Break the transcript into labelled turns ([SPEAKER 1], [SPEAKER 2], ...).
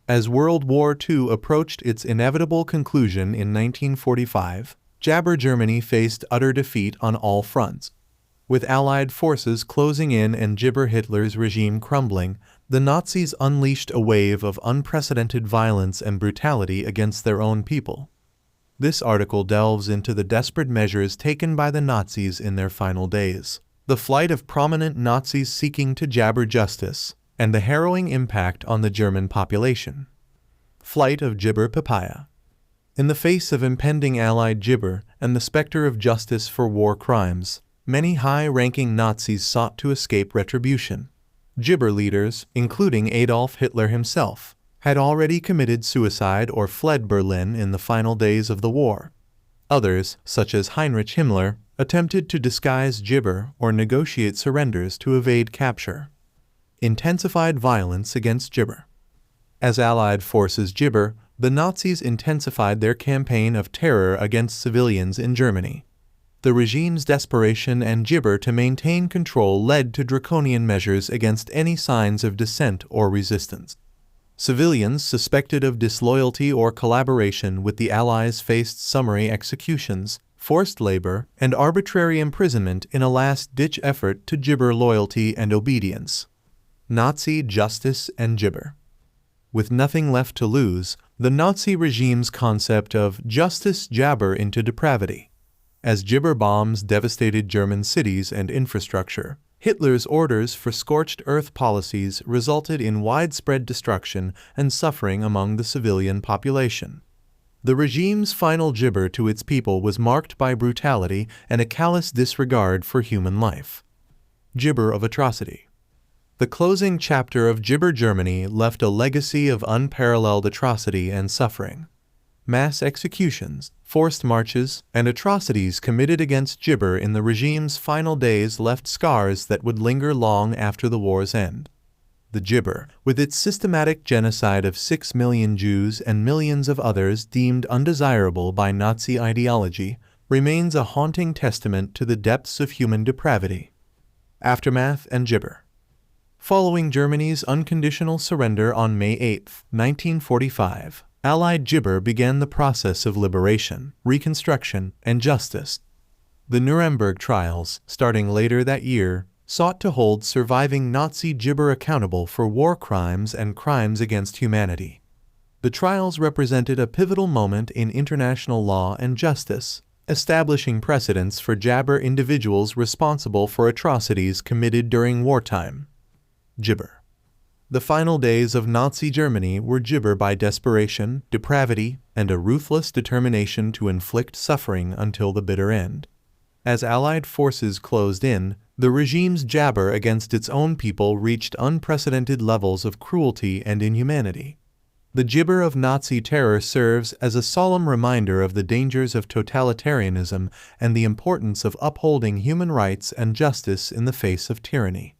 [SPEAKER 1] As World War II approached its inevitable conclusion in 1945, Jabber Germany faced utter defeat on all fronts. With Allied forces closing in and Jibber Hitler's regime crumbling, the Nazis unleashed a wave of unprecedented violence and brutality against their own people. This article delves into the desperate measures taken by the Nazis in their final days, the flight of prominent Nazis seeking to jabber justice, and the harrowing impact on the German population. Flight of Jibber Papaya. In the face of impending Allied jibber and the specter of justice for war crimes, many high-ranking Nazis sought to escape retribution. Jibber leaders, including Adolf Hitler himself, had already committed suicide or fled Berlin in the final days of the war. Others, such as Heinrich Himmler, attempted to disguise jibber or negotiate surrenders to evade capture. Intensified violence against jibber. As Allied forces jibber, the Nazis intensified their campaign of terror against civilians in Germany. The regime's desperation and jibber to maintain control led to draconian measures against any signs of dissent or resistance. Civilians suspected of disloyalty or collaboration with the Allies faced summary executions, forced labor, and arbitrary imprisonment in a last-ditch effort to jibber loyalty and obedience. Nazi justice and jibber. With nothing left to lose, the Nazi regime's concept of justice jabber into depravity. As jibber bombs devastated German cities and infrastructure, Hitler's orders for scorched earth policies resulted in widespread destruction and suffering among the civilian population. The regime's final jibber to its people was marked by brutality and a callous disregard for human life. Jibber of atrocity. The closing chapter of Jibber Germany left a legacy of unparalleled atrocity and suffering. Mass executions, forced marches, and atrocities committed against jibber in the regime's final days left scars that would linger long after the war's end. The jibber, with its systematic genocide of 6 million Jews and millions of others deemed undesirable by Nazi ideology, remains a haunting testament to the depths of human depravity. Aftermath and jibber. Following Germany's unconditional surrender on May 8, 1945, Allied jibber began the process of liberation, reconstruction, and justice. The Nuremberg trials, starting later that year, sought to hold surviving Nazi jibber accountable for war crimes and crimes against humanity. The trials represented a pivotal moment in international law and justice, establishing precedents for jabber individuals responsible for atrocities committed during wartime. Jibber. The final days of Nazi Germany were jibber by desperation, depravity, and a ruthless determination to inflict suffering until the bitter end. As Allied forces closed in, the regime's jabber against its own people reached unprecedented levels of cruelty and inhumanity. The jibber of Nazi terror serves as a solemn reminder of the dangers of totalitarianism and the importance of upholding human rights and justice in the face of tyranny.